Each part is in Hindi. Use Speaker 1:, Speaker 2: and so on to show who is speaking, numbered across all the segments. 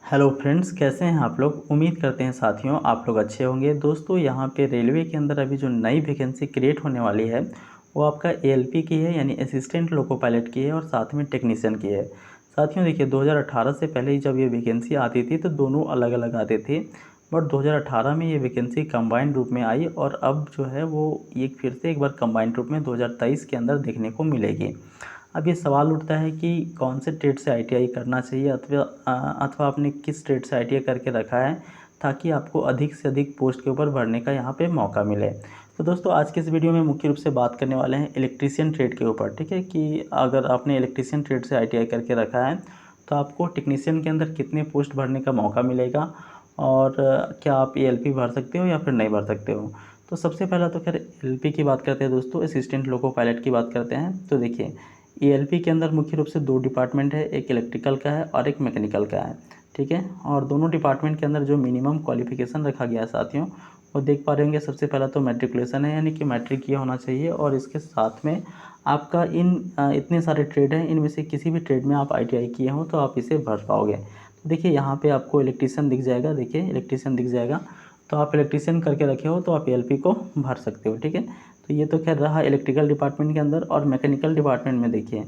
Speaker 1: हेलो फ्रेंड्स, कैसे हैं आप लोग। उम्मीद करते हैं साथियों आप लोग अच्छे होंगे। दोस्तों यहाँ पे रेलवे के अंदर अभी जो नई वैकेंसी क्रिएट होने वाली है वो आपका एएलपी की है, यानी असिस्टेंट लोको पायलट की है, और साथ में टेक्नीशियन की है। साथियों देखिए 2018 से पहले जब ये वैकेंसी आती थी तो दोनों अलग अलग आते थे, बट 2018 में ये वैकेंसी कंबाइंड रूप में आई और अब जो है वो एक फिर से एक बार कंबाइंड रूप में 2023 के अंदर देखने को मिलेगी। अब ये सवाल उठता है कि कौन से ट्रेड से आईटीआई करना चाहिए अथवा आपने किस ट्रेड से आईटीआई करके रखा है ताकि आपको अधिक से अधिक पोस्ट के ऊपर बढ़ने का यहाँ पे मौका मिले। तो दोस्तों आज के इस वीडियो में मुख्य रूप से बात करने वाले हैं इलेक्ट्रीशियन ट्रेड के ऊपर, ठीक है, कि अगर आपने इलेक्ट्रीशियन ट्रेड से आईटीआई करके रखा है तो आपको टेक्नीशियन के अंदर कितने पोस्ट भरने का मौका मिलेगा और क्या आप एएलपी भर सकते हो या फिर नहीं भर सकते हो। तो सबसे पहला तो खैर एलपी की बात करते हैं दोस्तों, असिस्टेंट लोको पायलट की बात करते हैं। तो देखिए एएलपी के अंदर मुख्य रूप से दो डिपार्टमेंट है, एक इलेक्ट्रिकल का है और एक मैकेनिकल का है, ठीक है। और दोनों डिपार्टमेंट के अंदर जो मिनिमम क्वालिफिकेशन रखा गया है साथियों वो देख पा रहे होंगे। सबसे पहला तो मैट्रिकुलेशन है, यानी कि मैट्रिक किया होना चाहिए, और इसके साथ में आपका इतने सारे ट्रेड हैं, इनमें से किसी भी ट्रेड में आप आईटीआई किए हो तो आप इसे भर पाओगे। तो देखिए यहाँ पे आपको इलेक्ट्रीशियन दिख जाएगा, देखिए इलेक्ट्रीशियन दिख जाएगा, तो आप इलेक्ट्रीशियन करके रखे हो तो आप एएलपी को भर सकते हो, ठीक है। तो ये तो खैर रहा इलेक्ट्रिकल डिपार्टमेंट के अंदर। और मैकेनिकल डिपार्टमेंट में देखिए,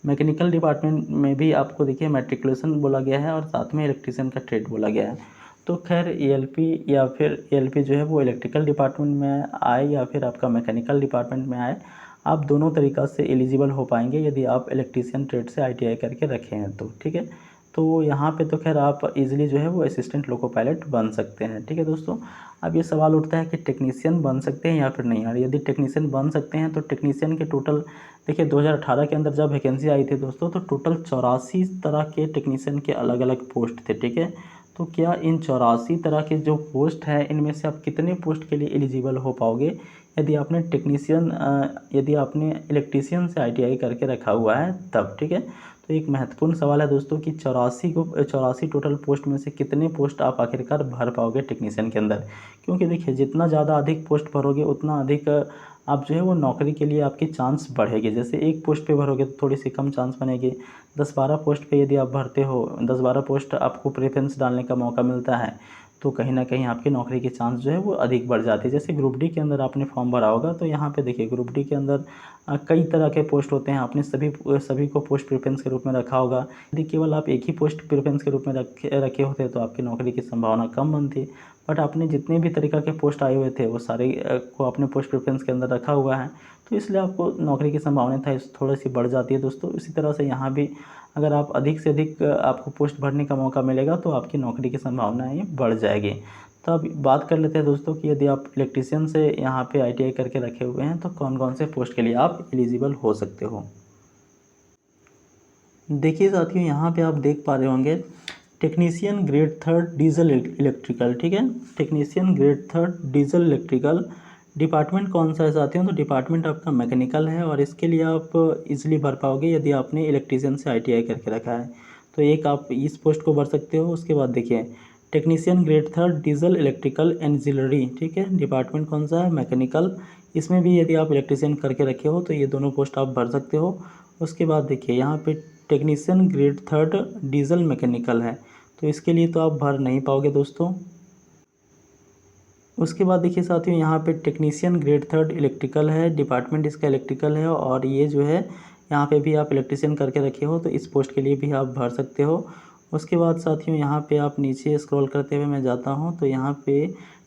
Speaker 1: मैकेनिकल डिपार्टमेंट में भी आपको देखिए मैट्रिकुलेशन बोला गया है और साथ में इलेक्ट्रीशियन का ट्रेड बोला गया है। तो खैर एएलपी या फिर एएलपी जो है वो इलेक्ट्रिकल डिपार्टमेंट में आए या फिर आपका मैकेनिकल डिपार्टमेंट में आए, आप दोनों तरीक़ा से एलिजिबल हो पाएंगे यदि आप इलेक्ट्रीशियन ट्रेड से आईटीआई करके रखे हैं तो, ठीक है। तो यहाँ पे तो खैर आप इजीली जो है वो असिस्टेंट लोको पायलट बन सकते हैं, ठीक है दोस्तों। अब ये सवाल उठता है कि टेक्नीशियन बन सकते हैं या फिर नहीं। और यदि टेक्नीशियन बन सकते हैं तो टेक्नीशियन के टोटल देखिए 2018 के अंदर जब वैकेंसी आई थी दोस्तों तो टोटल 84 तरह के टेक्नीशियन के अलग अलग पोस्ट थे, ठीक है। तो क्या इन 84 तरह के जो पोस्ट हैं इनमें से आप कितने पोस्ट के लिए एलिजिबल हो पाओगे यदि आपने इलेक्ट्रीशियन से आईटीआई करके रखा हुआ है तब, ठीक है। तो एक महत्वपूर्ण सवाल है दोस्तों कि 84 टोटल पोस्ट में से कितने पोस्ट आप आखिरकार भर पाओगे टेक्नीशियन के अंदर। क्योंकि देखिए जितना ज़्यादा अधिक पोस्ट भरोगे उतना अधिक आप जो है वो नौकरी के लिए आपकी चांस बढ़ेगी। जैसे एक पोस्ट पे भरोगे तो थोड़ी सी कम चांस बनेगी, 10-12 पोस्ट पे यदि आप भरते हो, 10-12 पोस्ट आपको प्रेफरेंस डालने का मौका मिलता है तो कहीं ना कहीं आपकी नौकरी के चांस जो है वो अधिक बढ़ जाते हैं। जैसे ग्रुप डी के अंदर आपने फॉर्म भरा होगा तो यहाँ पे देखिए ग्रुप डी के अंदर कई तरह के पोस्ट होते हैं, आपने सभी को पोस्ट प्रेफरेंस के रूप में रखा होगा। यदि केवल आप एक ही पोस्ट प्रेफरेंस के रूप में रखे होते तो आपकी नौकरी की संभावना कम बनती, बट आपने जितने भी तरीक़ा के पोस्ट आए हुए थे वो सारे को आपने पोस्ट प्रेफरेंस के अंदर रखा हुआ है, तो इसलिए आपको नौकरी की संभावना था थोड़ी सी बढ़ जाती है दोस्तों। इसी तरह से यहाँ भी अगर आप अधिक से अधिक आपको पोस्ट भरने का मौका मिलेगा तो आपकी नौकरी की संभावनाएँ बढ़ जाएगी। तो अब बात कर लेते हैं दोस्तों कि यदि आप इलेक्ट्रीशियन से यहाँ पे आईटीआई करके रखे हुए हैं तो कौन कौन से पोस्ट के लिए आप एलिजिबल हो सकते हो। देखिए साथियों यहाँ पे आप देख पा रहे होंगे टेक्नीशियन ग्रेड 3 डीजल इलेक्ट्रिकल, ठीक है। Technician grade 3 diesel electrical department कौन सा है साथियों, तो डिपार्टमेंट आपका मैकेनिकल है और इसके लिए आप इजीली भर पाओगे यदि आपने इलेक्ट्रीशियन से आईटीआई करके रखा है। तो एक आप इस पोस्ट को भर सकते हो। उसके बाद देखिए टेक्नीशियन ग्रेड 3 डीजल इलेक्ट्रिकल एंजिलरी, ठीक है, डिपार्टमेंट कौन सा है, मैकेनिकल। इसमें भी यदि आप इलेक्ट्रीशियन करके रखे हो तो ये दोनों पोस्ट आप भर सकते हो। उसके बाद देखिए यहाँ पे टेक्नीशियन ग्रेड 3 डीजल मैकेनिकल है, तो इसके लिए तो आप भर नहीं पाओगे दोस्तों। उसके बाद देखिए साथियों यहाँ पे टेक्नीशियन ग्रेड 3 इलेक्ट्रिकल है, डिपार्टमेंट इसका इलेक्ट्रिकल है, और ये जो है यहाँ पे भी आप इलेक्ट्रीशियन करके रखे हो तो इस पोस्ट के लिए भी आप भर सकते हो। उसके बाद साथियों यहाँ पे आप नीचे स्क्रॉल करते हुए मैं जाता हूँ तो यहाँ पे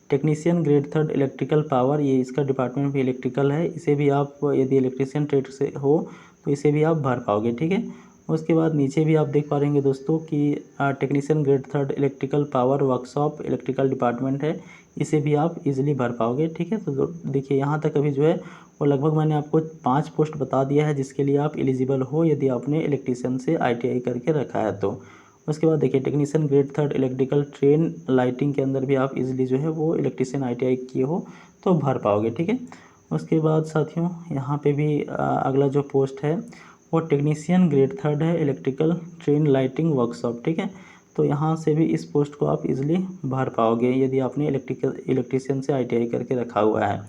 Speaker 1: टेक्नीशियन ग्रेड 3 इलेक्ट्रिकल पावर, ये इसका डिपार्टमेंट भी इलेक्ट्रिकल है, इसे भी आप यदि इलेक्ट्रीशियन ट्रेड से हो तो इसे भी आप भर पाओगे, ठीक है। उसके बाद नीचे भी आप देख पा रहेंगे दोस्तों कि technician grade 3 electrical power workshop electrical department है, इसे भी आप इजीली भर पाओगे, ठीक है। तो देखिए यहाँ तक अभी जो है वो लगभग मैंने आपको 5 पोस्ट बता दिया है जिसके लिए आप एलिजिबल हो यदि आपने इलेक्ट्रीशियन से आईटीआई करके रखा है तो। उसके बाद देखिए technician grade 3 electrical train lighting के अंदर भी आप इजीली जो है वो इलेक्ट्रीशियन आईटीआई किए हो तो भर पाओगे, ठीक है। उसके बाद साथियों यहाँ पे भी अगला जो पोस्ट है वो टेक्नीशियन ग्रेड 3 है इलेक्ट्रिकल ट्रेन लाइटिंग वर्कशॉप, ठीक है। तो यहाँ से भी इस पोस्ट को आप इजीली भर पाओगे यदि आपने इलेक्ट्रीशियन से आईटीआई करके रखा हुआ है।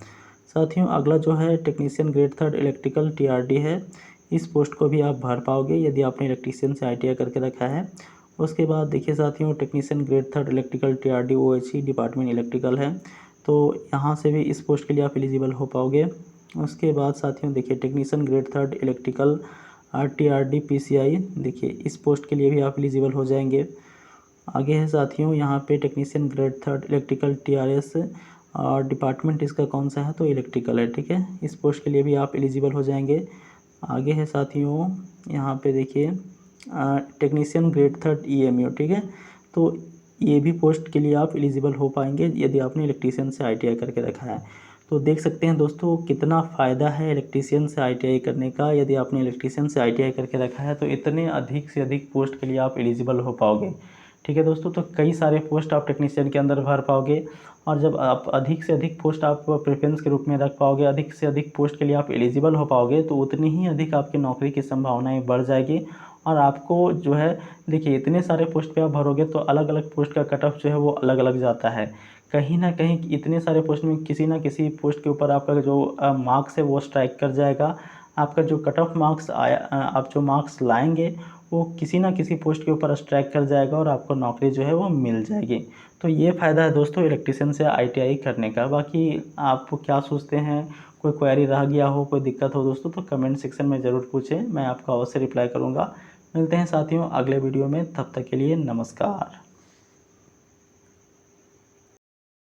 Speaker 1: साथियों अगला जो है टेक्नीशियन ग्रेड 3 इलेक्ट्रिकल टीआरडी है, इस पोस्ट को भी आप भर पाओगे यदि आपने इलेक्ट्रीशियन से आईटीआई करके रखा है। उसके बाद देखिए साथियों, technician grade 3 electrical TRD OHE department electrical है, तो यहाँ से भी इस पोस्ट के लिए आप एलिजिबल हो पाओगे। उसके बाद साथियों देखिए, technician grade 3 electrical TRD PCI, देखिए इस पोस्ट के लिए भी आप एलिजिबल हो जाएंगे। आगे है साथियों यहाँ पे टेक्नीशियन ग्रेड 3 इलेक्ट्रिकल TRS, और डिपार्टमेंट इसका कौन सा है, तो इलेक्ट्रिकल है, ठीक है। इस पोस्ट के लिए भी आप एलिजिबल हो जाएंगे। आगे है साथियों यहाँ पे देखिए टेक्नीशियन ग्रेड 3 EMU, ठीक है। तो ये भी पोस्ट के लिए आप एलिजिबल हो पाएंगे यदि आपने इलेक्ट्रीशियन से ITI करके रखा है। तो देख सकते हैं दोस्तों कितना फ़ायदा है इलेक्ट्रीशियन से ITI करने का। यदि आपने इलेक्ट्रीशियन से ITI करके रखा है तो इतने अधिक से अधिक पोस्ट के लिए आप एलिजिबल हो पाओगे, ठीक है दोस्तों। तो कई सारे पोस्ट आप टेक्नीशियन के अंदर भर पाओगे, और जब आप अधिक से अधिक पोस्ट आप प्रेफरेंस के रूप में रख पाओगे, अधिक से अधिक पोस्ट के लिए आप एलिजिबल हो पाओगे, तो उतनी ही अधिक आपकी नौकरी की संभावनाएं बढ़ जाएगी। और आपको जो है देखिए, इतने सारे पोस्ट पे आप भरोगे तो अलग अलग पोस्ट का कट ऑफ जो है वो अलग अलग जाता है। कहीं ना कहीं इतने सारे पोस्ट में किसी ना किसी पोस्ट के ऊपर आपका जो मार्क्स है वो स्ट्राइक कर जाएगा। आपका जो कट ऑफ मार्क्स आया, आप जो मार्क्स लाएंगे वो किसी ना किसी पोस्ट के ऊपर स्ट्राइक कर जाएगा और आपको नौकरी जो है वो मिल जाएगी। तो ये फ़ायदा है दोस्तों इलेक्ट्रीशियन से ITI करने का। बाकी आप क्या सोचते हैं, कोई क्वेरी रह गया हो, कोई दिक्कत हो दोस्तों, तो कमेंट सेक्शन में ज़रूर पूछें, मैं आपका अवश्य रिप्लाई करूँगा। मिलते हैं साथियों अगले वीडियो में, तब तक के लिए नमस्कार।